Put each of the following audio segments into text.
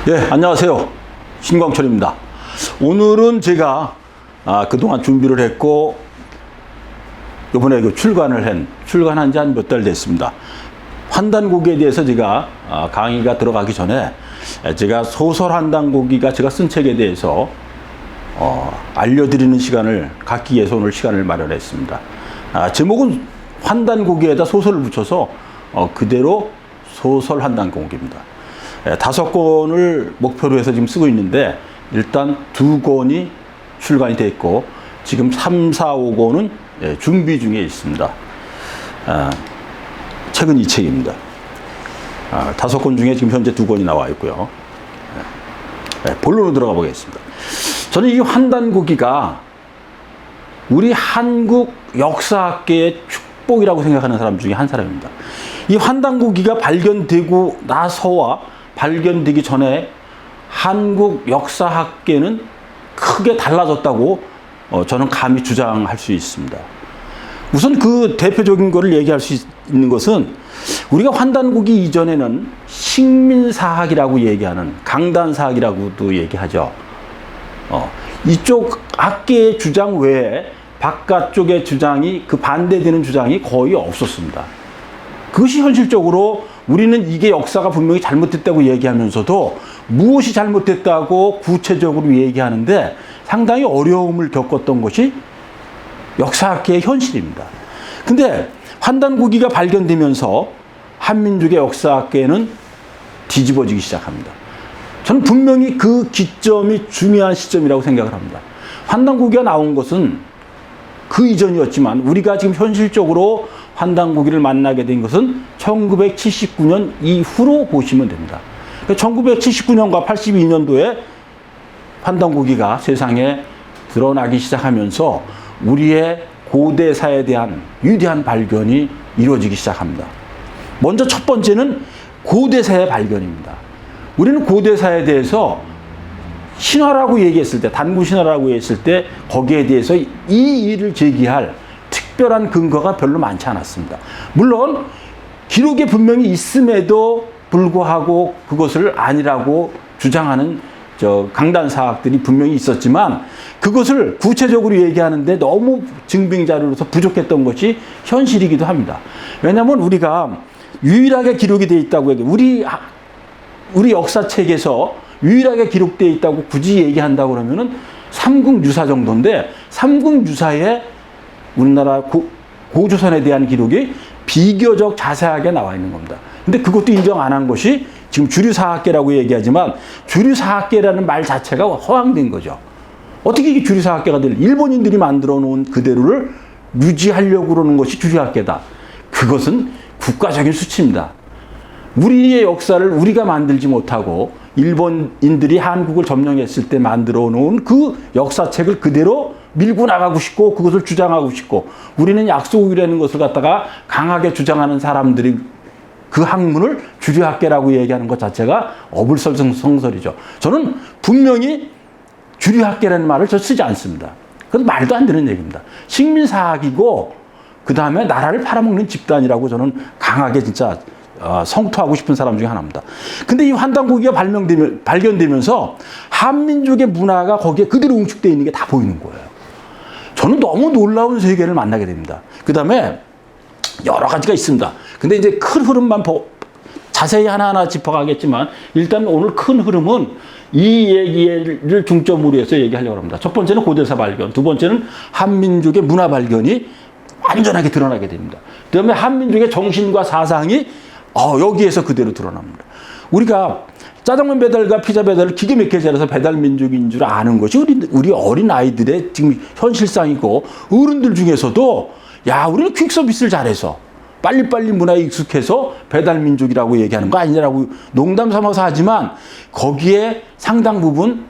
예, 안녕하세요. 신광철입니다. 오늘은 제가 그동안 준비를 했고 이번에 출간한 지 한 몇 달 됐습니다. 환단고기에 대해서 제가 강의가 들어가기 전에 제가 소설 환단고기가 제가 쓴 책에 대해서 알려드리는 시간을 갖기 위해서 오늘 시간을 마련했습니다. 제목은 환단고기에다 소설을 붙여서 그대로 소설 환단고기입니다. 5권을 목표로 해서 지금 쓰고 있는데 일단 2권이 출간이 됐고 지금 3, 4, 5권은 준비 중에 있습니다. 책은 이 책입니다. 5권 중에 지금 현재 2권이 나와 있고요. 본론으로 들어가 보겠습니다. 저는 이 환단고기가 우리 한국 역사학계의 축복이라고 생각하는 사람 중에 한 사람입니다. 이 환단고기가 발견되고 나서와 발견되기 전에 한국 역사학계는 크게 달라졌다고 저는 감히 주장할 수 있습니다. 우선 그 대표적인 것을 얘기할 수 있는 것은 우리가 환단고기 이전에는 식민사학이라고 얘기하는 강단사학이라고도 얘기하죠. 이쪽 학계의 주장 외에 바깥쪽의 주장이 그 반대되는 주장이 거의 없었습니다. 그것이 현실적으로 우리는 이게 역사가 분명히 잘못됐다고 얘기하면서도 무엇이 잘못됐다고 구체적으로 얘기하는데 상당히 어려움을 겪었던 것이 역사학계의 현실입니다. 근데 환단고기가 발견되면서 한민족의 역사학계는 뒤집어지기 시작합니다. 저는 분명히 그 기점이 중요한 시점이라고 생각을 합니다. 환단고기가 나온 것은 그 이전이었지만 우리가 지금 현실적으로 환단고기를 만나게 된 것은 1979년 이후로 보시면 됩니다. 1979년과 82년도에 환단고기가 세상에 드러나기 시작하면서 우리의 고대사에 대한 위대한 발견이 이루어지기 시작합니다. 먼저 첫 번째는 고대사의 발견입니다. 우리는 고대사에 대해서 신화라고 얘기했을 때, 단구신화라고 했을 때 거기에 대해서 이 일을 제기할 특별한 근거가 별로 많지 않았습니다. 물론 기록에 분명히 있음에도 불구하고 그것을 아니라고 주장하는 강단사학들이 분명히 있었지만 그것을 구체적으로 얘기하는데 너무 증빙자료로서 부족했던 것이 현실이기도 합니다. 왜냐하면 우리가 유일하게 기록이 되어 있다고 우리 역사책에서 유일하게 기록되어 있다고 굳이 얘기한다고 그러면은 삼국유사 정도인데 삼국유사에 우리나라 고조선에 대한 기록이 비교적 자세하게 나와 있는 겁니다. 근데 그것도 인정 안 한 것이 지금 주류사학계라고 얘기하지만 주류사학계라는 말 자체가 허황된 거죠. 어떻게 이게 주류사학계가 될 일본인들이 만들어 놓은 그대로를 유지하려고 그러는 것이 주류학계다. 그것은 국가적인 수치입니다. 우리의 역사를 우리가 만들지 못하고 일본인들이 한국을 점령했을 때 만들어 놓은 그 역사책을 그대로 밀고 나가고 싶고 그것을 주장하고 싶고 우리는 약속이라는 것을 갖다가 강하게 주장하는 사람들이 그 학문을 주류학계라고 얘기하는 것 자체가 어불성설이죠. 저는 분명히 주류학계라는 말을 저 쓰지 않습니다. 그건 말도 안 되는 얘기입니다. 식민사학이고 그 다음에 나라를 팔아먹는 집단이라고 저는 강하게 진짜 성토하고 싶은 사람 중에 하나입니다. 근데 이 환단고기가 발견되면서 한민족의 문화가 거기에 그대로 응축되어 있는 게 다 보이는 거예요. 저는 너무 놀라운 세계를 만나게 됩니다. 그 다음에 여러 가지가 있습니다. 근데 이제 큰 흐름만 자세히 하나하나 짚어가겠지만 일단 오늘 큰 흐름은 이 얘기를 중점으로 해서 얘기하려고 합니다. 첫 번째는 고대사 발견, 두 번째는 한민족의 문화 발견이 완전하게 드러나게 됩니다. 그 다음에 한민족의 정신과 사상이 여기에서 그대로 드러납니다. 우리가 짜장면 배달과 피자 배달을 기가 막히게 잘해서 배달민족인 줄 아는 것이 우리 어린 아이들의 지금 현실상이고 어른들 중에서도 우리는 퀵 서비스를 잘해서 빨리빨리 문화에 익숙해서 배달민족이라고 얘기하는 거 아니냐라고 농담 삼아서 하지만 거기에 상당 부분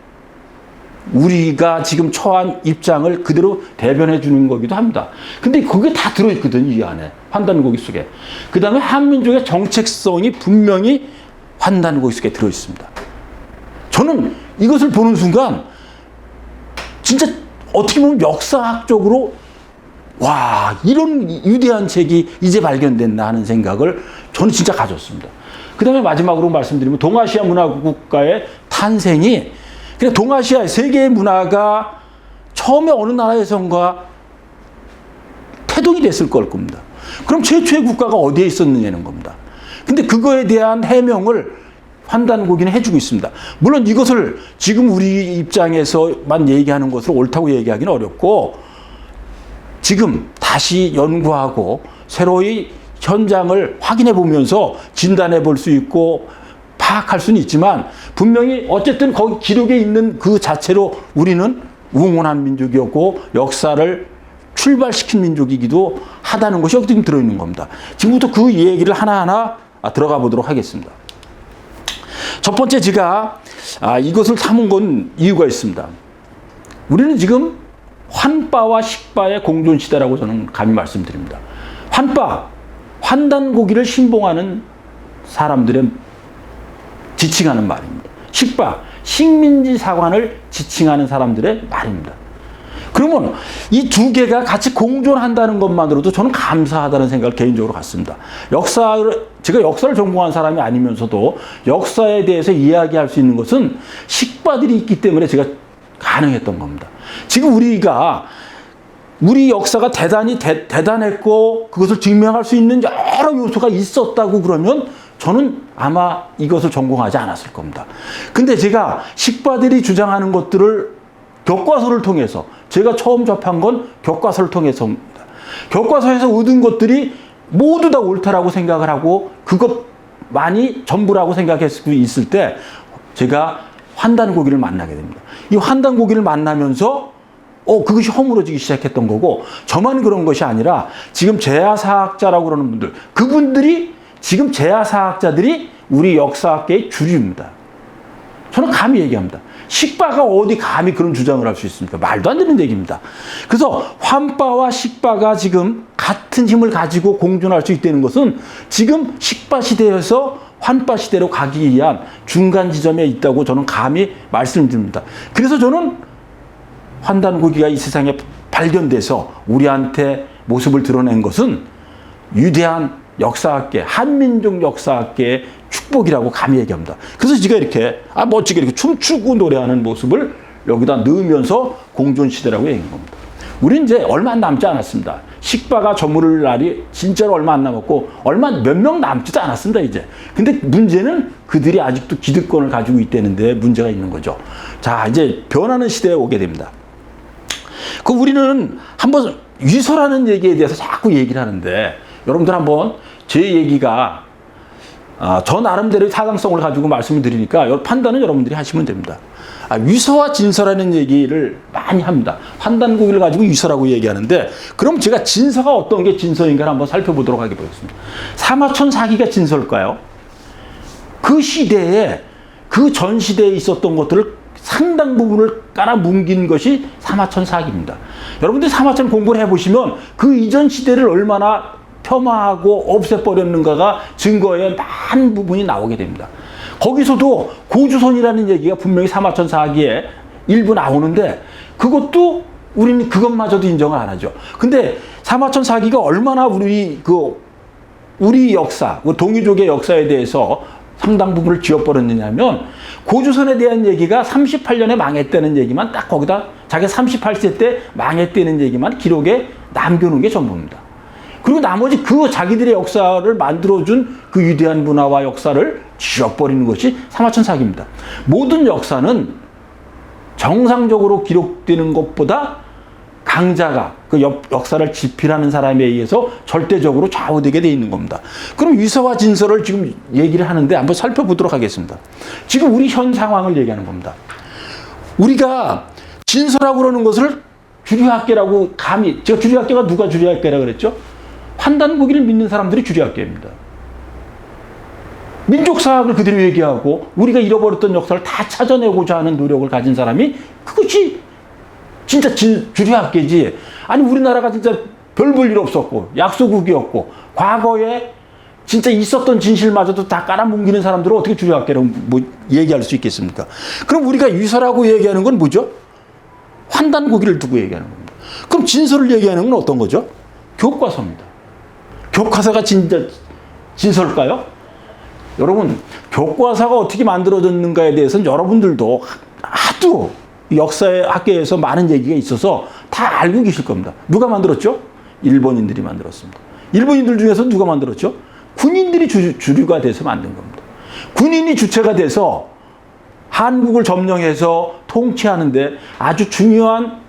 우리가 지금 처한 입장을 그대로 대변해 주는 거기도 합니다. 근데 그게 다 들어있거든요, 이 안에. 환단고기 속에. 그 다음에 한민족의 정체성이 분명히 환단고기 속에 들어있습니다. 저는 이것을 보는 순간 진짜 어떻게 보면 역사학적으로 와, 이런 위대한 책이 이제 발견됐나 하는 생각을 저는 진짜 가졌습니다. 그 다음에 마지막으로 말씀드리면 동아시아 문화국가의 탄생이 그냥 동아시아 세계의 문화가 처음에 어느 나라에선가 태동이 됐을 걸 겁니다. 그럼 최초의 국가가 어디에 있었느냐는 겁니다. 근데 그거에 대한 해명을 환단고기는 해주고 있습니다. 물론 이것을 지금 우리 입장에서만 얘기하는 것을 옳다고 얘기하기는 어렵고 지금 다시 연구하고 새로이 현장을 확인해 보면서 진단해 볼 수 있고 파악할 수는 있지만 분명히 어쨌든 거기 기록에 있는 그 자체로 우리는 웅원한 민족이었고 역사를 출발시킨 민족이기도 하다는 것이 여기 지금 들어있는 겁니다. 지금부터 그 얘기를 하나하나 들어가 보도록 하겠습니다. 첫 번째 제가 이것을 삼은 건 이유가 있습니다. 우리는 지금 환빠와 식빠의 공존시대라고 저는 감히 말씀드립니다. 환빠, 환단고기를 신봉하는 사람들의 지칭하는 말입니다. 식빠, 식민지 사관을 지칭하는 사람들의 말입니다. 그러면 이 두 개가 같이 공존한다는 것만으로도 저는 감사하다는 생각을 개인적으로 갖습니다. 제가 역사를 전공한 사람이 아니면서도 역사에 대해서 이야기할 수 있는 것은 식빠들이 있기 때문에 제가 가능했던 겁니다. 지금 우리 역사가 대단했고 그것을 증명할 수 있는 여러 요소가 있었다고 그러면 저는 아마 이것을 전공하지 않았을 겁니다. 근데 제가 식빠들이 주장하는 것들을 교과서를 통해서 제가 처음 접한 건 교과서를 통해서입니다. 교과서에서 얻은 것들이 모두 다 옳다라고 생각을 하고 그것만이 전부라고 생각했을 수 있을 때 제가 환단고기를 만나게 됩니다. 이 환단고기를 만나면서 그것이 허물어지기 시작했던 거고 저만 그런 것이 아니라 지금 재야사학자라고 그러는 분들 그분들이 지금 재야사학자들이 우리 역사학계의 주류입니다. 저는 감히 얘기합니다. 식빠가 어디 감히 그런 주장을 할 수 있습니까? 말도 안 되는 얘기입니다. 그래서 환빠와 식빠가 지금 같은 힘을 가지고 공존할 수 있다는 것은 지금 식빠 시대에서 환빠 시대로 가기 위한 중간 지점에 있다고 저는 감히 말씀드립니다. 그래서 저는 환단고기가 이 세상에 발견돼서 우리한테 모습을 드러낸 것은 위대한 역사학계, 한민족 역사학계의 축복이라고 감히 얘기합니다. 그래서 제가 이렇게 멋지게 이렇게 춤추고 노래하는 모습을 여기다 넣으면서 공존시대라고 얘기한 겁니다. 우리는 이제 얼마 남지 않았습니다. 식빠가 저무를 날이 진짜로 얼마 안 남았고 몇 명 남지도 않았습니다, 이제. 근데 문제는 그들이 아직도 기득권을 가지고 있다는데 문제가 있는 거죠. 자, 이제 변하는 시대에 오게 됩니다. 우리는 한번 위서라는 얘기에 대해서 자꾸 얘기를 하는데 여러분들 한번 제 얘기가 저 나름대로의 타당성을 가지고 말씀을 드리니까 판단은 여러분들이 하시면 됩니다. 위서와 진서라는 얘기를 많이 합니다. 환단고기를 가지고 위서라고 얘기하는데 그럼 제가 진서가 어떤 게 진서인가를 한번 살펴보도록 하겠습니다. 사마천사기가 진서일까요? 그 시대에 그 전 시대에 있었던 것들을 상당 부분을 깔아뭉긴 것이 사마천사기입니다. 여러분들 사마천 공부를 해보시면 그 이전 시대를 얼마나 폄하하고 없애버렸는가가 증거에 많은 부분이 나오게 됩니다. 거기서도 고주선이라는 얘기가 분명히 사마천사기에 일부 나오는데 그것도 우리는 그것마저도 인정을 안 하죠. 근데 사마천사기가 얼마나 우리 역사, 동이족의 역사에 대해서 상당 부분을 지워버렸느냐면 고주선에 대한 얘기가 38년에 망했다는 얘기만 딱 거기다 자기 38세 때 망했다는 얘기만 기록에 남겨놓은 게 전부입니다. 그리고 나머지 그 자기들의 역사를 만들어준 그 위대한 문화와 역사를 지워버리는 것이 사마천사기입니다. 모든 역사는 정상적으로 기록되는 것보다 강자가 그 역사를 집필하는 사람에 의해서 절대적으로 좌우되게 돼 있는 겁니다. 그럼 위서와 진서를 지금 얘기를 하는데 한번 살펴보도록 하겠습니다. 지금 우리 현 상황을 얘기하는 겁니다. 우리가 진서라고 그러는 것을 주류학계라고 감히, 제가 주류학계가 누가 주류학계라고 그랬죠? 환단고기를 믿는 사람들이 주류학계입니다. 민족사학을 그대로 얘기하고 우리가 잃어버렸던 역사를 다 찾아내고자 하는 노력을 가진 사람이 그것이 진짜 주류학계지. 아니 우리나라가 진짜 별 볼 일 없었고 약소국이었고 과거에 진짜 있었던 진실마저도 다 깔아뭉기는 사람들을 어떻게 주류학계라고 얘기할 수 있겠습니까? 그럼 우리가 위서라고 얘기하는 건 뭐죠? 환단고기를 두고 얘기하는 겁니다. 그럼 진설을 얘기하는 건 어떤 거죠? 교과서입니다. 교과서가 진짜 진설일까요? 여러분, 교과서가 어떻게 만들어졌는가에 대해서는 여러분들도 하도 역사의 학계에서 많은 얘기가 있어서 다 알고 계실 겁니다. 누가 만들었죠? 일본인들이 만들었습니다. 일본인들 중에서 누가 만들었죠? 군인들이 주류가 돼서 만든 겁니다. 군인이 주체가 돼서 한국을 점령해서 통치하는데 아주 중요한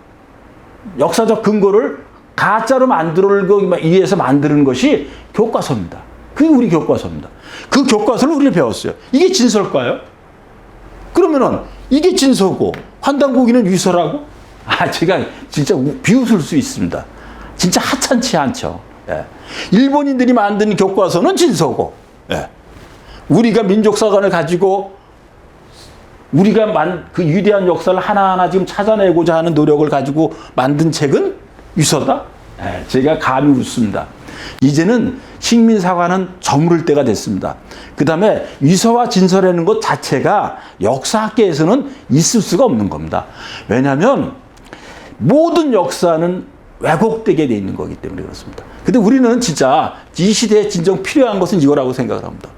역사적 근거를 가짜로 만들기 위해서 만드는 것이 교과서입니다. 그게 우리 교과서입니다. 그 교과서를 우리가 배웠어요. 이게 진설일까요? 그러면은 이게 진서고 환단고기는 위서라고? 제가 진짜 비웃을 수 있습니다. 진짜 하찮지 않죠. 예. 일본인들이 만든 교과서는 진서고, 예. 우리가 민족사관을 가지고 우리가 그 위대한 역사를 하나하나 지금 찾아내고자 하는 노력을 가지고 만든 책은 위서다? 예. 제가 감히 웃습니다. 이제는 식민사관은 저무를 때가 됐습니다. 그 다음에 위서와 진설이라는 것 자체가 역사학계에서는 있을 수가 없는 겁니다. 왜냐하면 모든 역사는 왜곡되게 돼 있는 거기 때문에 그렇습니다. 근데 우리는 진짜 이 시대에 진정 필요한 것은 이거라고 생각을 합니다.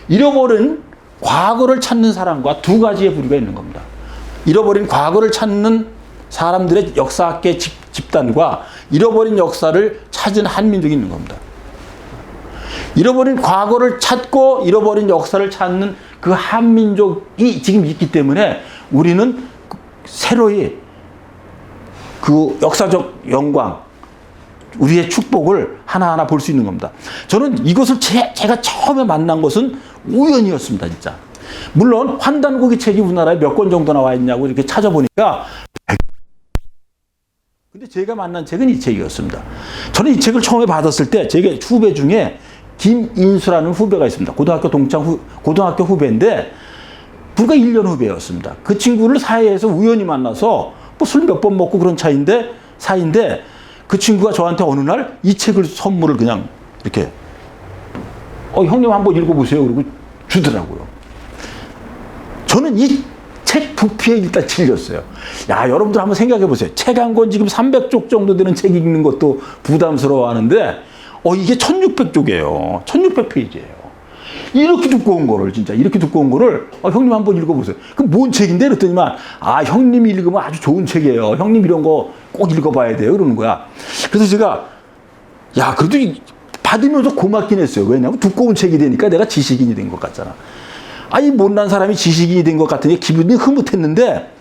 잃어버린 과거를 찾는 사람과 두 가지의 부류가 있는 겁니다. 잃어버린 과거를 찾는 사람들의 역사학계 집단과 잃어버린 역사를 찾은 한민족이 있는 겁니다. 잃어버린 과거를 찾고 잃어버린 역사를 찾는 그 한민족이 지금 있기 때문에 우리는 새로이 그 역사적 영광, 우리의 축복을 하나하나 볼 수 있는 겁니다. 저는 이것을 제가 처음에 만난 것은 우연이었습니다, 진짜. 물론 환단고기 책이 우리나라에 몇 권 정도 나와 있냐고 이렇게 찾아보니까 근데 제가 만난 책은 이 책이었습니다. 저는 이 책을 처음에 받았을 때 제게 후배 중에 김인수라는 후배가 있습니다. 고등학교 후배인데 불과 1년 후배였습니다. 그 친구를 사이에서 우연히 만나서 뭐 술 몇 번 먹고 그런 사이인데 그 친구가 저한테 어느 날 이 책을 선물을 그냥 이렇게 형님 한번 읽어보세요. 그러고 주더라고요. 저는 이 책 부피에 일단 질렸어요. 야, 여러분들 한번 생각해 보세요. 책 한 권 지금 300쪽 정도 되는 책 읽는 것도 부담스러워 하는데 이게 1600쪽이에요. 1600페이지예요. 이렇게 두꺼운 거를 진짜 이렇게 두꺼운 거를 형님 한번 읽어보세요. 그럼 뭔 책인데? 그랬더니만 형님이 읽으면 아주 좋은 책이에요. 형님 이런 거 꼭 읽어봐야 돼요. 그러는 거야. 그래서 제가 그래도 받으면서 고맙긴 했어요. 왜냐하면 두꺼운 책이 되니까 내가 지식인이 된 것 같잖아. 이 못난 사람이 지식인이 된 것 같으니 기분이 흐뭇했는데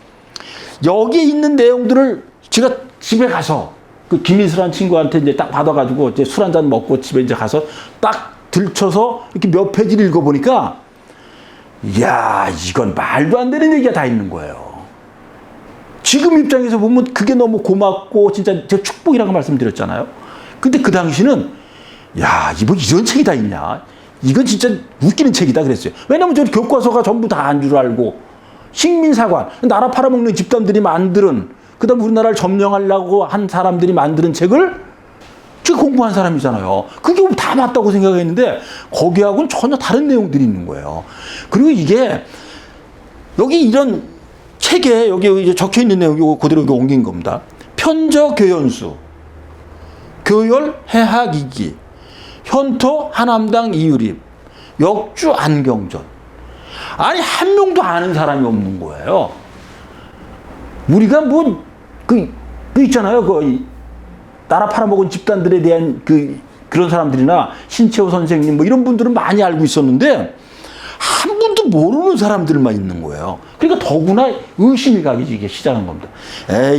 여기에 있는 내용들을 제가 집에 가서 그 김인수라는 친구한테 이제 딱 받아가지고 이제 술 한잔 먹고 집에 이제 가서 딱 들춰서 이렇게 몇 페이지를 읽어보니까 이야, 이건 말도 안 되는 얘기가 다 있는 거예요. 지금 입장에서 보면 그게 너무 고맙고 진짜 제가 축복이라고 말씀드렸잖아요. 근데 그 당시는 뭐 이런 책이 다 있냐? 이건 진짜 웃기는 책이다 그랬어요. 왜냐면 저 교과서가 전부 다 안 줄 알고 식민사관, 나라 팔아먹는 집단들이 만드는 그다음 우리나라를 점령하려고 한 사람들이 만드는 책을 제가 공부한 사람이잖아요. 그게 다 맞다고 생각했는데 거기하고는 전혀 다른 내용들이 있는 거예요. 그리고 이게 여기 이런 책에 여기 이제 적혀 있는 내용이 그대로 여기 옮긴 겁니다. 편저 교연수, 교열 해학 이기, 현토 하남당 이유립, 역주 안경전. 한 명도 아는 사람이 없는 거예요. 우리가 그 있잖아요. 나라 팔아먹은 집단들에 대한 그런 사람들이나 신채호 선생님 뭐 이런 분들은 많이 알고 있었는데 한 분도 모르는 사람들만 있는 거예요. 그러니까 더구나 의심이 가기 시작한 겁니다.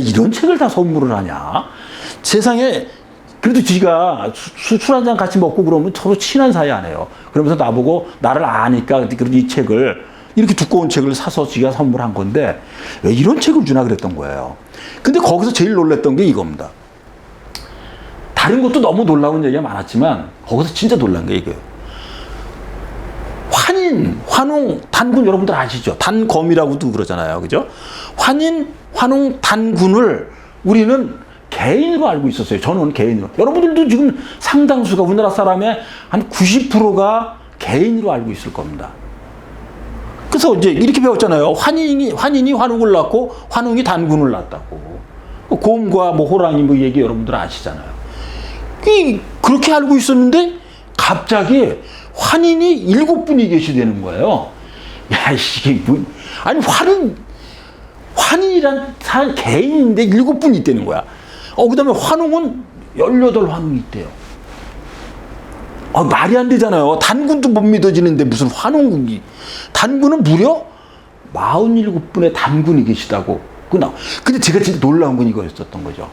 이런 책을 다 선물을 하냐? 세상에 그래도 지가 술 한 잔 같이 먹고 그러면 서로 친한 사이 아니에요. 그러면서 나보고 나를 아니까 그래도 이 책을 이렇게 두꺼운 책을 사서 지가 선물한 건데 왜 이런 책을 주나 그랬던 거예요. 근데 거기서 제일 놀랐던 게 이겁니다. 다른 것도 너무 놀라운 얘기가 많았지만 거기서 진짜 놀란 게 이거예요. 환인, 환웅, 단군 여러분들 아시죠? 단검이라고도 그러잖아요. 그죠? 환인, 환웅, 단군을 우리는 개인으로 알고 있었어요. 저는 개인으로. 여러분들도 지금 상당수가 우리나라 사람의 한 90%가 개인으로 알고 있을 겁니다. 그래서 이제 이렇게 배웠잖아요. 환인이 환웅을 낳고 환웅이 단군을 낳았다고. 곰과 뭐 호랑이 뭐 얘기 여러분들 아시잖아요. 그렇게 알고 있었는데 갑자기 환인이 7분이 계시되는 거예요. 야, 이게 뭐, 아니 환인이란 개인인데 7분이 있다는 거야. 그 다음에 환웅은 18환웅이 있대요. 말이 안 되잖아요. 단군도 못 믿어지는데 무슨 환웅국이. 단군은 무려 47분의 단군이 계시다고. 근데 제가 진짜 놀라운 건 이거였었던 거죠.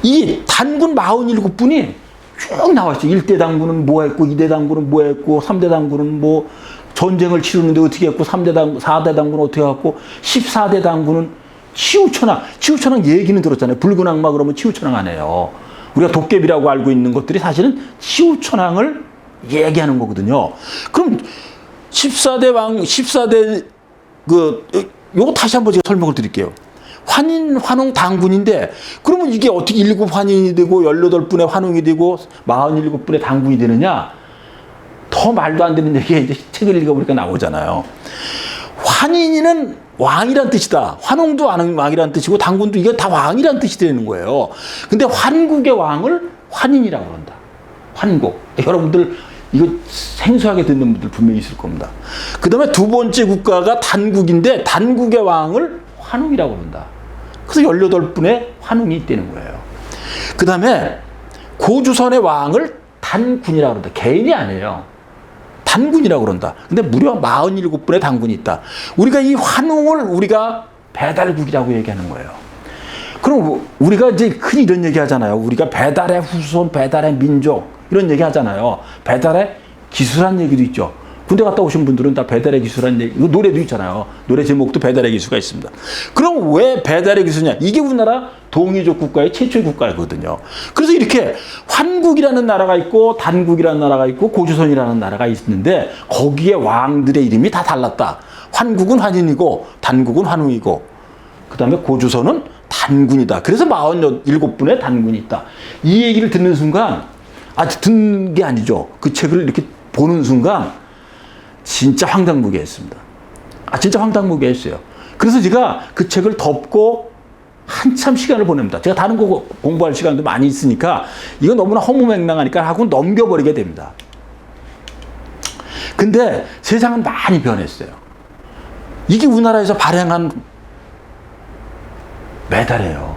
이 단군 47분이 쭉 나왔어요. 1대 단군은 뭐 했고, 2대 단군은 뭐 했고, 3대 단군은 뭐 전쟁을 치르는데 어떻게 했고, 4대 단군은 어떻게 했고, 14대 단군은 치우천왕. 치우천왕 얘기는 들었잖아요. 붉은 악마 그러면 치우천왕 안 해요. 우리가 도깨비라고 알고 있는 것들이 사실은 치우천왕을 얘기하는 거거든요. 그럼 14대 왕, 14대 요거 다시 한번 제가 설명을 드릴게요. 환인, 환웅, 단군인데 그러면 이게 어떻게 7환인이 되고 18분의 환웅이 되고 47분의 단군이 되느냐? 더 말도 안 되는 얘기가 이제 책을 읽어보니까 나오잖아요. 환인은 왕이란 뜻이다. 환웅도 왕이란 뜻이고 단군도 이게 다 왕이란 뜻이 되는 거예요. 근데 환국의 왕을 환인이라고 그런다. 환국. 여러분들 이거 생소하게 듣는 분들 분명히 있을 겁니다. 그 다음에 두 번째 국가가 단국인데 단국의 왕을 환웅이라고 그런다. 그래서 18분의 환웅이 있다는 거예요. 그 다음에 고주선의 왕을 단군이라고 그런다. 개인이 아니에요. 단군이라고 그런다. 근데 무려 47분의 단군이 있다. 우리가 이 환웅을 우리가 배달국이라고 얘기하는 거예요. 그럼 우리가 이제 흔히 이런 얘기 하잖아요. 우리가 배달의 후손, 배달의 민족 이런 얘기 하잖아요. 배달의 기수란 얘기도 있죠. 군대 갔다 오신 분들은 다 배달의 기수란 얘기, 이거 노래도 있잖아요. 노래 제목도 배달의 기수가 있습니다. 그럼 왜 배달의 기수냐? 이게 우리나라 동이족 국가의 최초의 국가거든요. 그래서 이렇게 환국이라는 나라가 있고 단국이라는 나라가 있고 고조선이라는 나라가 있는데 거기에 왕들의 이름이 다 달랐다. 환국은 환인이고 단국은 환웅이고 그 다음에 고조선은 단군이다. 그래서 47분의 단군이 있다. 이 얘기를 듣는 순간 듣는 게 아니죠. 그 책을 이렇게 보는 순간 진짜 황당무계했습니다. 진짜 황당무계했어요. 그래서 제가 그 책을 덮고 한참 시간을 보냅니다. 제가 다른 거 공부할 시간도 많이 있으니까 이거 너무나 허무맹랑하니까 하고 넘겨버리게 됩니다. 근데 세상은 많이 변했어요. 이게 우리나라에서 발행한 메달이에요.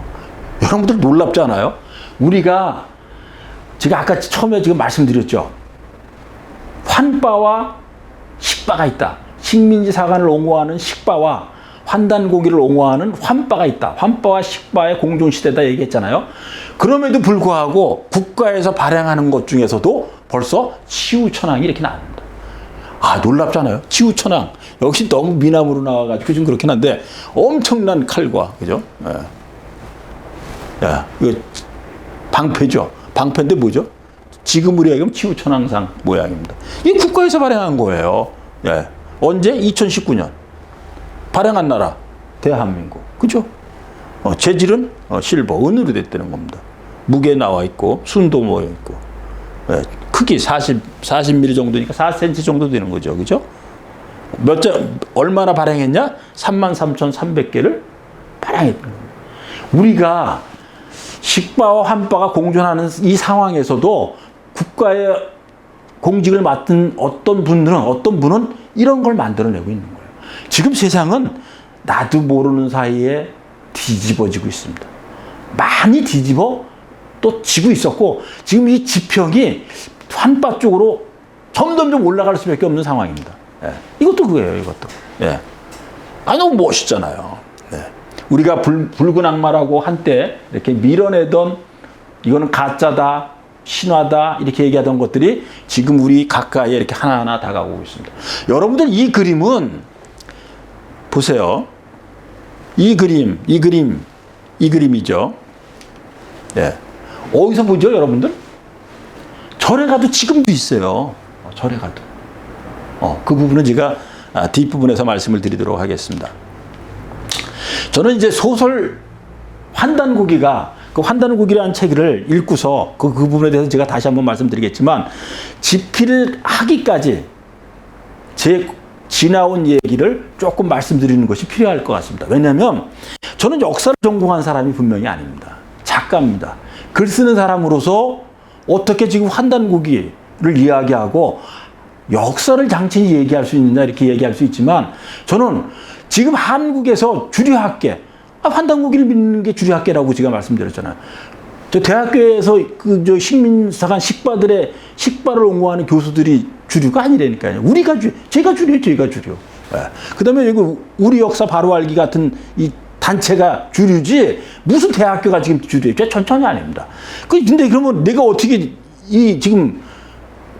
여러분들 놀랍지 않아요? 우리가 제가 아까 처음에 지금 말씀드렸죠. 환바와 식바가 있다. 식민지 사관을 옹호하는 식바와 환단고기를 옹호하는 환바가 있다. 환바와 식바의 공존시대다 얘기했잖아요. 그럼에도 불구하고 국가에서 발행하는 것 중에서도 벌써 치우천왕이 이렇게 나옵니다. 놀랍잖아요. 치우천왕. 역시 너무 미남으로 나와가지고 좀 그렇긴 한데 엄청난 칼과, 그죠? 이거 방패죠. 방패인데 뭐죠? 지금 우리가 지금 치우천왕상 모양입니다. 이 국가에서 발행한 거예요. 언제? 2019년. 발행한 나라 대한민국. 그죠? 재질은 실버, 은으로 됐다는 겁니다. 무게 나와 있고 순도 모여 있고. 크기 40mm 정도니까 4cm 정도 되는 거죠. 그죠? 얼마나 발행했냐? 33,300개를 발행했던 겁니다. 우리가 식바와 환바가 공존하는 이 상황에서도 국가의 공직을 맡은 어떤 분은 이런 걸 만들어내고 있는 거예요. 지금 세상은 나도 모르는 사이에 뒤집어지고 있습니다. 많이 뒤집어 또 지고 있었고 지금 이 지평이 환바 쪽으로 점점 올라갈 수밖에 없는 상황입니다. 이것도 그거예요. 이것도. 너무 멋있잖아요. 우리가 붉은 악마라고 한때 이렇게 밀어내던 이거는 가짜다, 신화다 이렇게 얘기하던 것들이 지금 우리 가까이에 이렇게 하나하나 다가오고 있습니다. 여러분들 이 그림은 보세요. 이 그림이죠. 어디서 보죠, 여러분들? 절에 가도 지금도 있어요. 절에 가도. 그 부분은 제가 뒷부분에서 말씀을 드리도록 하겠습니다. 저는 이제 소설 환단고기가 그 환단고기라는 책을 읽고서 그 부분에 대해서 제가 다시 한번 말씀드리겠지만 집필을 하기까지 제 지나온 얘기를 조금 말씀드리는 것이 필요할 것 같습니다. 왜냐하면 저는 역사를 전공한 사람이 분명히 아닙니다. 작가입니다. 글 쓰는 사람으로서 어떻게 지금 환단고기를 이야기하고 역사를 장친히 얘기할 수 있느냐 이렇게 얘기할 수 있지만 저는 지금 한국에서 주류학계, 환단고기를 믿는 게 주류학계라고 제가 말씀드렸잖아요. 저 대학교에서 저 식민사관 식바들의 식바를 옹호하는 교수들이 주류가 아니라니까요. 제가 주류예요, 제가 주류. 예. 그 다음에 여기 우리 역사 바로 알기 같은 이 단체가 주류지 무슨 대학교가 지금 주류예요. 천천히 아닙니다. 근데 그러면 내가 어떻게 지금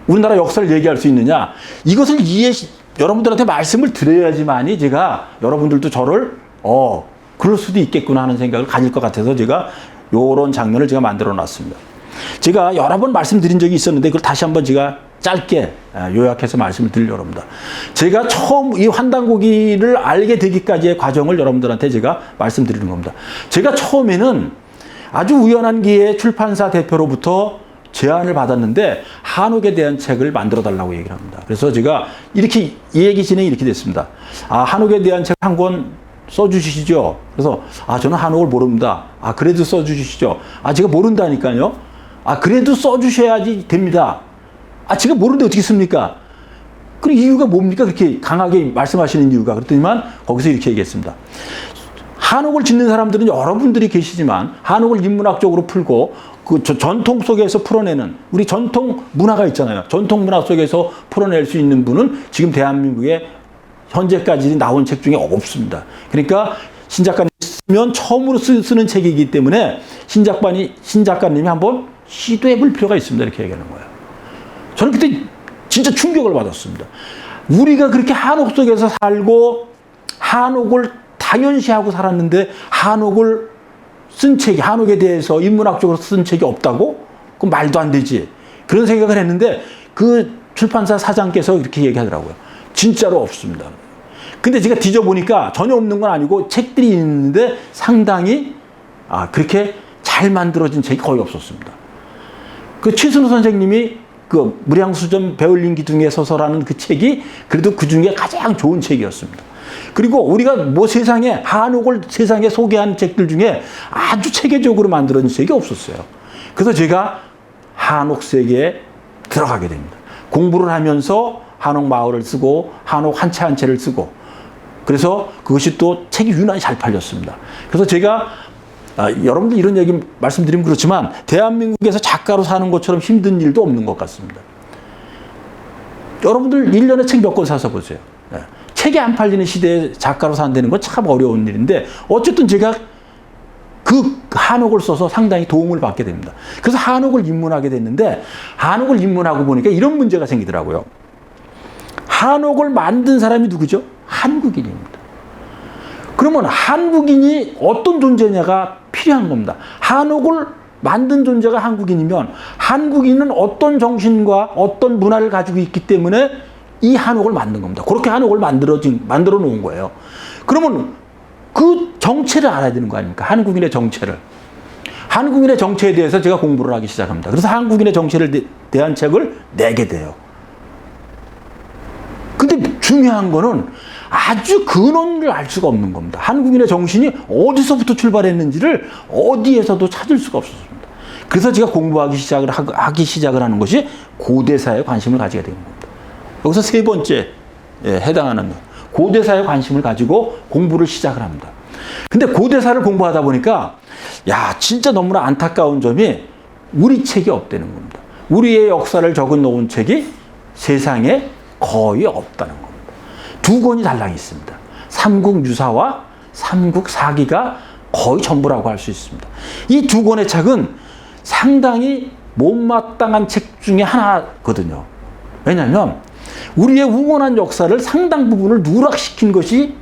우리나라 역사를 얘기할 수 있느냐? 이것을 여러분들한테 말씀을 드려야지만이 제가 여러분들도 저를 그럴 수도 있겠구나 하는 생각을 가질 것 같아서 제가 요런 장면을 제가 만들어 놨습니다. 제가 여러 번 말씀드린 적이 있었는데 그걸 다시 한번 제가 짧게 요약해서 말씀을 드리려고 합니다. 제가 처음 이 환단고기를 알게 되기까지의 과정을 여러분들한테 제가 말씀드리는 겁니다. 제가 처음에는 아주 우연한 기회에 출판사 대표로부터 제안을 받았는데 한옥에 대한 책을 만들어 달라고 얘기를 합니다. 그래서 제가 이렇게 이 얘기 진행이 이렇게 됐습니다. 한옥에 대한 책 한 권 써주시죠. 그래서 저는 한옥을 모릅니다. 그래도 써주시죠. 제가 모른다니까요. 그래도 써주셔야지 됩니다. 제가 모르는데 어떻게 씁니까? 그 이유가 뭡니까? 그렇게 강하게 말씀하시는 이유가. 그랬더니만 거기서 이렇게 얘기했습니다. 한옥을 짓는 사람들은 여러분들이 계시지만 한옥을 인문학적으로 풀고 그 전통 속에서 풀어내는 우리 전통 문화가 있잖아요. 전통 문화 속에서 풀어낼 수 있는 분은 지금 대한민국에 현재까지 나온 책 중에 없습니다. 그러니까 신 작가님 쓰면 처음으로 쓰는 책이기 때문에 신 작가님이 한번 시도해 볼 필요가 있습니다. 이렇게 얘기하는 거예요. 저는 그때 진짜 충격을 받았습니다. 우리가 그렇게 한옥 속에서 살고 한옥을 당연시하고 살았는데 한옥을 쓴 책이 한옥에 대해서 인문학적으로 쓴 책이 없다고? 그럼 말도 안 되지. 그런 생각을 했는데 그 출판사 사장께서 이렇게 얘기하더라고요. 진짜로 없습니다. 근데 제가 뒤져보니까 전혀 없는 건 아니고 책들이 있는데 상당히 그렇게 잘 만들어진 책이 거의 없었습니다. 그 최순호 선생님이 그 무량수전 배울린 기둥의 서서라는 그 책이 그래도 그 중에 가장 좋은 책이었습니다. 그리고 우리가 한옥을 세상에 소개한 책들 중에 아주 체계적으로 만들어진 책이 없었어요. 그래서 제가 한옥 세계에 들어가게 됩니다. 공부를 하면서 한옥 마을을 쓰고 한옥 한 채 한 채를 쓰고 그래서 그것이 또 책이 유난히 잘 팔렸습니다. 그래서 제가 여러분들 이런 얘기 말씀드리면 그렇지만 대한민국에서 작가로 사는 것처럼 힘든 일도 없는 것 같습니다. 여러분들 1년에 책 몇 권 사서 보세요. 책이 안 팔리는 시대에 작가로 산다는 건 참 어려운 일인데 어쨌든 제가 그 한옥을 써서 상당히 도움을 받게 됩니다. 그래서 한옥을 입문하게 됐는데 한옥을 입문하고 보니까 이런 문제가 생기더라고요. 한옥을 만든 사람이 누구죠? 한국인입니다. 그러면 한국인이 어떤 존재냐가 필요한 겁니다. 한옥을 만든 존재가 한국인이면 한국인은 어떤 정신과 어떤 문화를 가지고 있기 때문에 이 한옥을 만든 겁니다. 그렇게 한옥을 만들어 놓은 거예요. 그러면 그 정체를 알아야 되는 거 아닙니까? 한국인의 정체를. 한국인의 정체에 대해서 제가 공부를 하기 시작합니다. 그래서 한국인의 정체를 대한 책을 내게 돼요. 근데 중요한 거는 아주 근원을 알 수가 없는 겁니다. 한국인의 정신이 어디서부터 출발했는지를 어디에서도 찾을 수가 없었습니다. 그래서 제가 공부하기 시작을 하는 것이 고대사에 관심을 가지게 된 겁니다. 여기서 세 번째 해당하는 거. 고대사에 관심을 가지고 공부를 시작을 합니다. 근데 고대사를 공부하다 보니까 진짜 너무나 안타까운 점이 우리 책이 없다는 겁니다. 우리의 역사를 적어 놓은 책이 세상에 거의 없다는 겁니다. 두 권이 달랑 있습니다. 삼국유사와 삼국사기가 거의 전부라고 할 수 있습니다. 이 두 권의 책은 상당히 못마땅한 책 중에 하나거든요. 왜냐하면 우리의 웅원한 역사를 상당 부분을 누락시킨 것이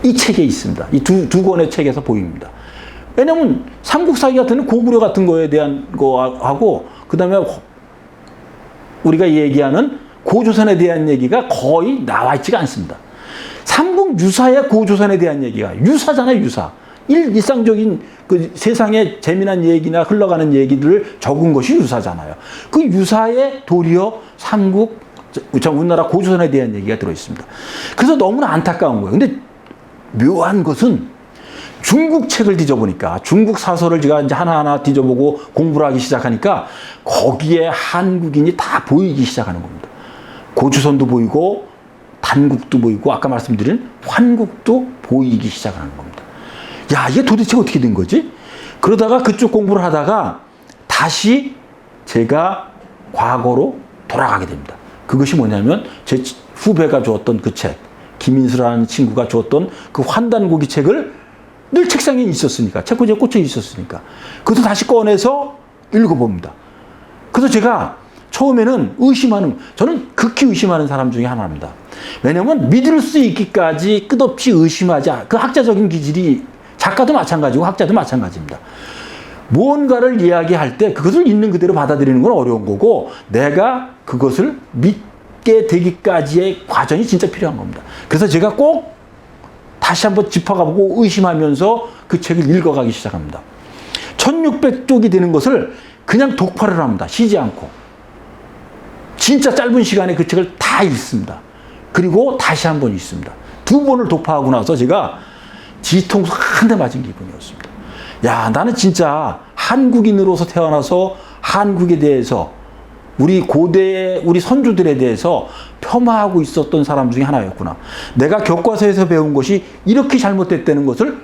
이 책에 있습니다. 이 두 권의 책에서 보입니다. 왜냐하면 삼국사기 같은 고구려 같은 거에 대한 거하고 그 다음에 우리가 얘기하는 고조선에 대한 얘기가 거의 나와 있지가 않습니다. 삼국유사의 고조선에 대한 얘기가 유사잖아요, 유사. 일상적인 그 세상의 재미난 얘기나 흘러가는 얘기들을 적은 것이 유사잖아요. 그 유사에 도리어 우리나라 고조선에 대한 얘기가 들어있습니다. 그래서 너무나 안타까운 거예요. 근데 묘한 것은 중국 책을 뒤져보니까, 중국 사설을 제가 이제 하나하나 뒤져보고 공부를 하기 시작하니까 거기에 한국인이 다 보이기 시작하는 겁니다. 고추선도 보이고 단국도 보이고 아까 말씀드린 환국도 보이기 시작하는 겁니다. 야, 이게 도대체 어떻게 된 거지? 그러다가 그쪽 공부를 하다가 다시 제가 과거로 돌아가게 됩니다. 그것이 뭐냐면 제 후배가 주었던 그 책, 김인수라는 친구가 주었던 그 환단고기 책을 늘 책상에 있었으니까, 책꽂이에 꽂혀 있었으니까 그것도 다시 꺼내서 읽어봅니다. 그래서 제가 처음에는 저는 극히 의심하는 사람 중에 하나입니다. 왜냐하면 믿을 수 있기까지 끝없이 의심하지, 그 학자적인 기질이 작가도 마찬가지고 학자도 마찬가지입니다. 무언가를 이야기할 때 그것을 있는 그대로 받아들이는 건 어려운 거고, 내가 그것을 믿게 되기까지의 과정이 진짜 필요한 겁니다. 그래서 제가 꼭 다시 한번 짚어가보고 의심하면서 그 책을 읽어가기 시작합니다. 1600쪽이 되는 것을 그냥 독파를 합니다. 쉬지 않고. 진짜 짧은 시간에 그 책을 다 읽습니다. 그리고 다시 한번 읽습니다. 2번을 독파하고 나서 제가 뒤통수 한 대 맞은 기분이었습니다. 야, 나는 진짜 한국인으로서 태어나서 한국에 대해서, 우리 고대의 우리 선조들에 대해서 폄하하고 있었던 사람 중에 하나였구나. 내가 교과서에서 배운 것이 이렇게 잘못됐다는 것을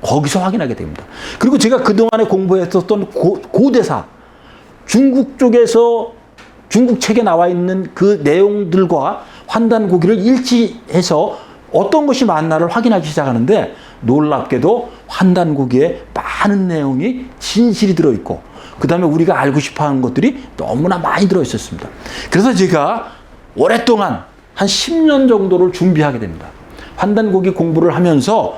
거기서 확인하게 됩니다. 그리고 제가 그동안에 공부했었던 고대사, 중국 쪽에서 중국 책에 나와 있는 그 내용들과 환단고기를 일치해서 어떤 것이 맞나를 확인하기 시작하는데, 놀랍게도 환단고기에 많은 내용이 진실이 들어있고, 그 다음에 우리가 알고 싶어하는 것들이 너무나 많이 들어있었습니다. 그래서 제가 오랫동안 한 10년 정도를 준비하게 됩니다. 환단고기 공부를 하면서,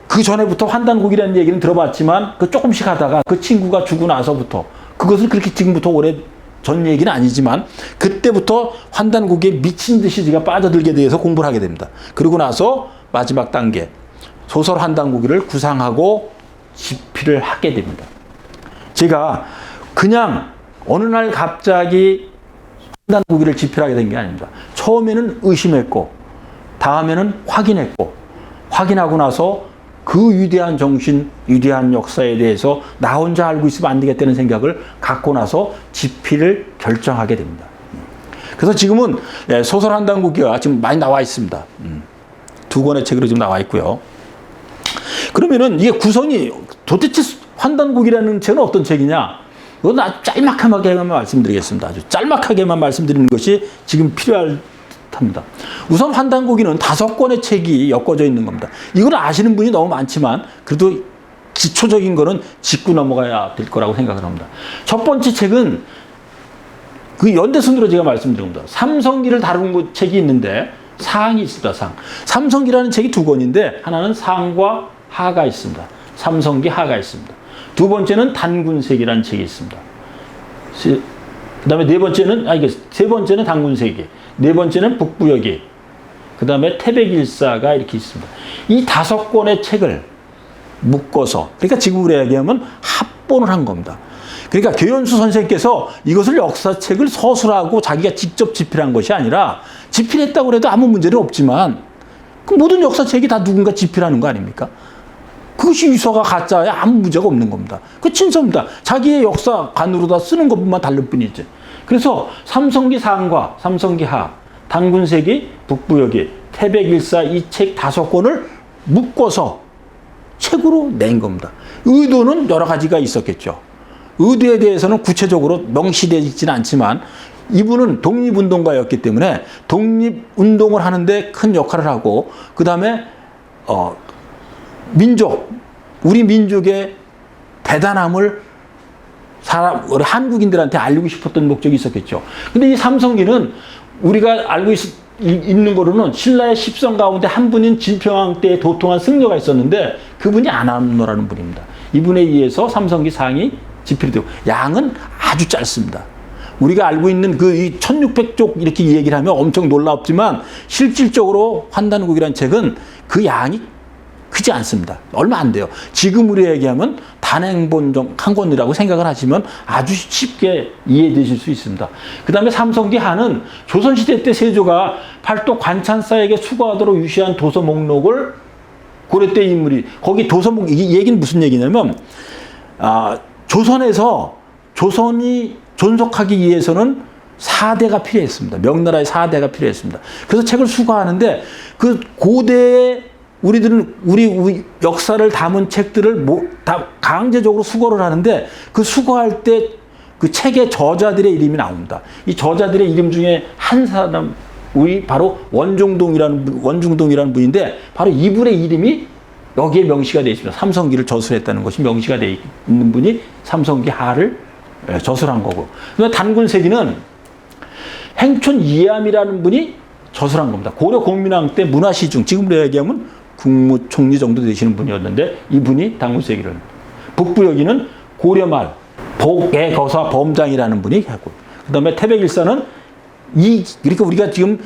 그 전에부터 환단고기라는 얘기는 들어봤지만 그 조금씩 하다가 그 친구가 죽고 나서부터, 그것은 그렇게 지금부터 오래 전 얘기는 아니지만 그때부터 환단고기에 미친 듯이 제가 빠져들게 돼서 공부를 하게 됩니다. 그러고 나서 마지막 단계 소설 환단고기를 구상하고 집필을 하게 됩니다. 제가 그냥 어느 날 갑자기 환단고기를 집필하게 된 게 아닙니다. 처음에는 의심했고, 다음에는 확인했고, 확인하고 나서 그 위대한 정신, 위대한 역사에 대해서 나 혼자 알고 있으면 안 되겠다는 생각을 갖고 나서 집필을 결정하게 됩니다. 그래서 지금은 소설 환단고기가 지금 많이 나와 있습니다. 2권의 책으로 지금 나와 있고요. 그러면은 이게 구성이, 도대체 환단고기라는 책은 어떤 책이냐? 이건 아주 짤막하게만 말씀드리겠습니다. 아주 짤막하게만 말씀드리는 것이 지금 필요할 합니다. 우선 환단고기는 5권의 책이 엮어져 있는 겁니다. 이걸 아시는 분이 너무 많지만 그래도 기초적인 거는 짚고 넘어가야 될 거라고 생각을 합니다. 첫 번째 책은 그 연대순으로 제가 말씀드린 겁니다. 삼성기를 다룬 책이 있는데 상이 있습니다. 삼성기라는 책이 2권인데 하나는 상과 하가 있습니다. 삼성기 하가 있습니다. 두 번째는 단군색이라는 책이 있습니다. 그 다음에 세 번째는 단군색이, 네 번째는 북부역이, 그 다음에 태백일사가 이렇게 있습니다. 이 5권의 책을 묶어서, 그러니까 지금으로 얘기하면 합본을 한 겁니다. 그러니까 교연수 선생님께서 이것을 역사책을 서술하고 자기가 직접 집필한 것이 아니라, 집필했다고 해도 아무 문제는 없지만 그 모든 역사책이 다 누군가 집필하는 거 아닙니까? 그것이 유서가 가짜야 아무 문제가 없는 겁니다. 그 친서입니다. 자기의 역사관으로다 쓰는 것뿐만 다를 뿐이지. 그래서 삼성기 상과 삼성기 하, 단군색이, 북부역이, 태백일사 이 책 5권을 묶어서 책으로 낸 겁니다. 의도는 여러 가지가 있었겠죠. 의도에 대해서는 구체적으로 명시되어 있지는 않지만 이분은 독립운동가였기 때문에 독립운동을 하는데 큰 역할을 하고, 그 다음에 우리 민족의 대단함을 우리 한국인들한테 알리고 싶었던 목적이 있었겠죠. 근데 이 삼성기는 우리가 알고 있는 거로는 신라의 10성 가운데 한 분인 진평왕 때에 도통한 승려가 있었는데 그분이 안암노라는 분입니다. 이분에 의해서 삼성기 상이 집필이 되고, 양은 아주 짧습니다. 우리가 알고 있는 그 1600쪽 이렇게 얘기를 하면 엄청 놀랍지만 실질적으로 환단고기라는 책은 그 양이 크지 않습니다. 얼마 안 돼요. 지금으로 얘기하면 단행본 한 권이라고 생각을 하시면 아주 쉽게 이해되실 수 있습니다. 그 다음에 삼성기 하는 조선시대 때 세조가 팔도 관찬사에게 수거하도록 유시한 도서 목록을 고려 때 인물이. 거기 도서목, 이 얘기는 무슨 얘기냐면, 조선에서, 조선이 존속하기 위해서는 4대가 필요했습니다. 명나라의 4대가 필요했습니다. 그래서 책을 수거하는데, 그 고대의 우리들은 우리 역사를 담은 책들을 다 강제적으로 수거를 하는데, 그 수거할 때 그 책의 저자들의 이름이 나옵니다. 이 저자들의 이름 중에 한 사람, 바로 원중동이라는 분인데, 바로 이분의 이름이 여기에 명시가 되어 있습니다. 삼성기를 저술했다는 것이 명시가 되어 있는 분이 삼성기 하를 저술한 거고. 단군세기는 행촌 이암이라는 분이 저술한 겁니다. 고려 공민왕 때 문화시중, 지금으로 얘기하면 국무총리 정도 되시는 분이었는데, 이분이 단군세기를. 북부여기는 고려말 복애거사 범장이라는 분이 하고, 그 다음에 태백일사는 그러니까 우리가 지금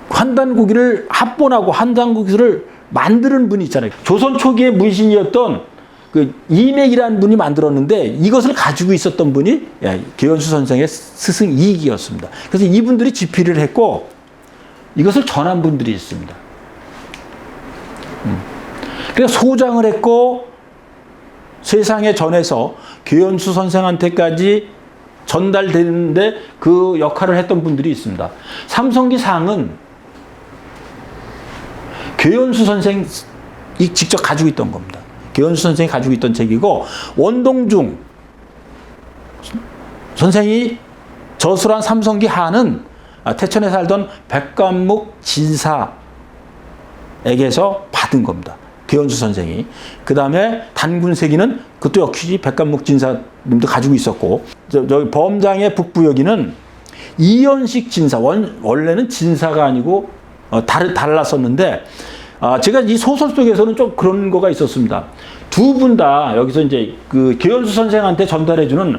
환단고기를 합본하고 환단고기를 만드는 분이 있잖아요. 조선 초기의 문신이었던 그 이맥이라는 분이 만들었는데, 이것을 가지고 있었던 분이 계연수 선생의 스승 이익이었습니다. 그래서 이분들이 집필을 했고, 이것을 전한 분들이 있습니다. 그래서 소장을 했고, 세상에 전해서 계연수 선생한테까지 전달되는데 그 역할을 했던 분들이 있습니다. 삼성기 상은 계연수 선생이 직접 가지고 있던 겁니다. 계연수 선생이 가지고 있던 책이고, 원동중 선생이 저술한 삼성기 하는 태천에 살던 백관목 진사에게서 받은 겁니다. 계연수 선생이. 그 다음에 단군세기는 그것도 역시 백관목 진사님도 가지고 있었고, 저기 범장의 북부여기는 이연식 진사, 원래는 진사가 아니고 달랐었는데, 제가 이 소설 속에서는 좀 그런 거가 있었습니다. 두 분 다 여기서 이제 그 계연수 선생한테 전달해주는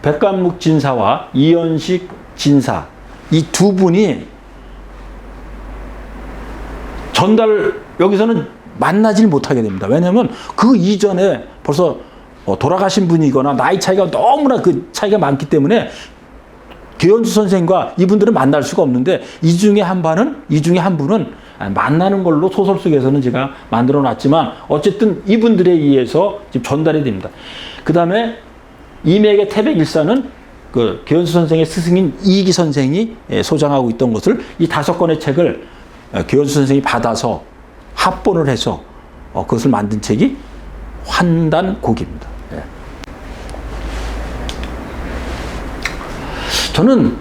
백관목 진사와 이연식 진사, 이 두 분이 여기서는 만나질 못하게 됩니다. 왜냐하면 그 이전에 벌써 돌아가신 분이거나 나이 차이가 너무나 그 차이가 많기 때문에 계연수 선생과 이분들은 만날 수가 없는데, 이 중에 한 분은 만나는 걸로 소설 속에서는 제가 만들어 놨지만, 어쨌든 이분들에 의해서 지금 전달이 됩니다. 그 다음에 이맥의 태백일사는 그 계연수 선생의 스승인 이기 선생이 소장하고 있던 것을, 이 5권의 책을 계연수 선생이 받아서 합본을 해서 그것을 만든 책이 환단고기입니다. 저는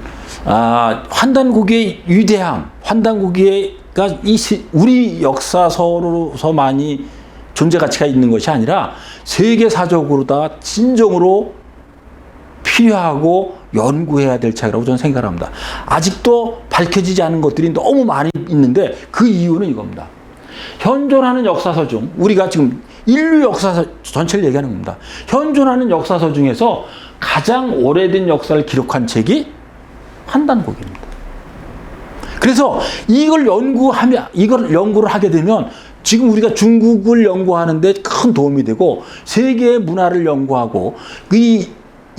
환단고기의 위대함, 환단고기가 우리 역사서로서 많이 존재 가치가 있는 것이 아니라 세계사적으로 다 진정으로 필요하고 연구해야 될 책이라고 저는 생각합니다. 아직도 밝혀지지 않은 것들이 너무 많이 있는데, 그 이유는 이겁니다. 현존하는 역사서 중, 우리가 지금 인류 역사서 전체를 얘기하는 겁니다. 현존하는 역사서 중에서 가장 오래된 역사를 기록한 책이 환단고기입니다. 그래서 이걸 연구를 하게 되면, 지금 우리가 중국을 연구하는데 큰 도움이 되고, 세계의 문화를 연구하고, 이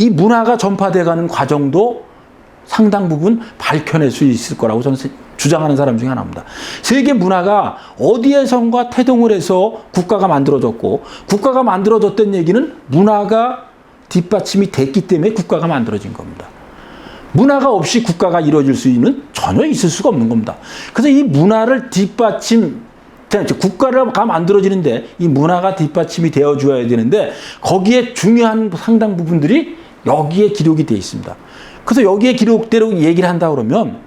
문화가 전파돼가는 과정도 상당 부분 밝혀낼 수 있을 거라고 저는 주장하는 사람 중에 하나입니다. 세계 문화가 어디에선가 태동을 해서 국가가 만들어졌고, 국가가 만들어졌다는 얘기는 문화가 뒷받침이 됐기 때문에 국가가 만들어진 겁니다. 문화가 없이 국가가 이루어질 수 있는 전혀 있을 수가 없는 겁니다. 그래서 이 문화를 국가가 만들어지는데 이 문화가 뒷받침이 되어줘야 되는데, 거기에 중요한 상당 부분들이 여기에 기록이 되어 있습니다. 그래서 여기에 기록대로 얘기를 한다 그러면,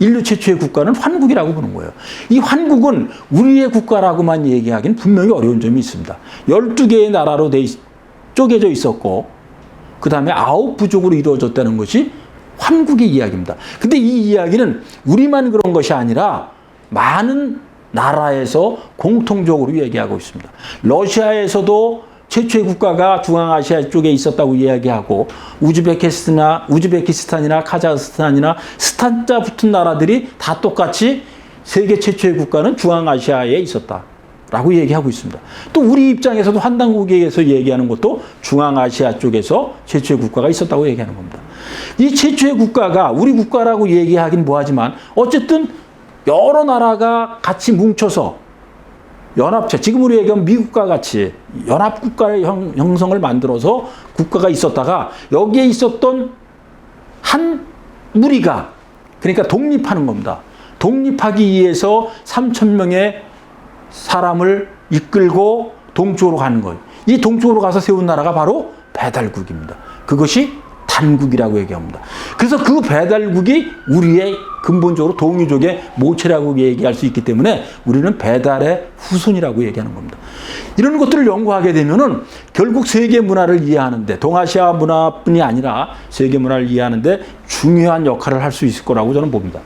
인류 최초의 국가는 환국이라고 부르는 거예요. 이 환국은 우리의 국가라고만 얘기하기는 분명히 어려운 점이 있습니다. 12개의 나라로 쪼개져 있었고, 그 다음에 9부족으로 이루어졌다는 것이 환국의 이야기입니다. 근데 이 이야기는 우리만 그런 것이 아니라 많은 나라에서 공통적으로 얘기하고 있습니다. 러시아에서도 최초의 국가가 중앙아시아 쪽에 있었다고 이야기하고, 우즈베키스탄이나 카자흐스탄이나 스탄자 붙은 나라들이 다 똑같이 세계 최초의 국가는 중앙아시아에 있었다라고 얘기하고 있습니다. 또 우리 입장에서도 환단고기에서 얘기하는 것도 중앙아시아 쪽에서 최초의 국가가 있었다고 얘기하는 겁니다. 이 최초의 국가가 우리 국가라고 얘기하긴 뭐하지만, 어쨌든 여러 나라가 같이 뭉쳐서 연합체, 지금으로 얘기하면 미국과 같이 연합국가의 형성을 만들어서 국가가 있었다가 여기에 있었던 한 무리가 그러니까 독립하는 겁니다. 독립하기 위해서 3,000명의 사람을 이끌고 동쪽으로 가는 거예요. 이 동쪽으로 가서 세운 나라가 바로 배달국입니다. 그것이 단국이라고 얘기합니다. 그래서 그 배달국이 우리의 근본적으로 동유족의 모체라고 얘기할 수 있기 때문에 우리는 배달의 후손이라고 얘기하는 겁니다. 이런 것들을 연구하게 되면은 결국 세계 문화를 이해하는데 동아시아 문화뿐이 아니라 세계 문화를 이해하는데 중요한 역할을 할 수 있을 거라고 저는 봅니다.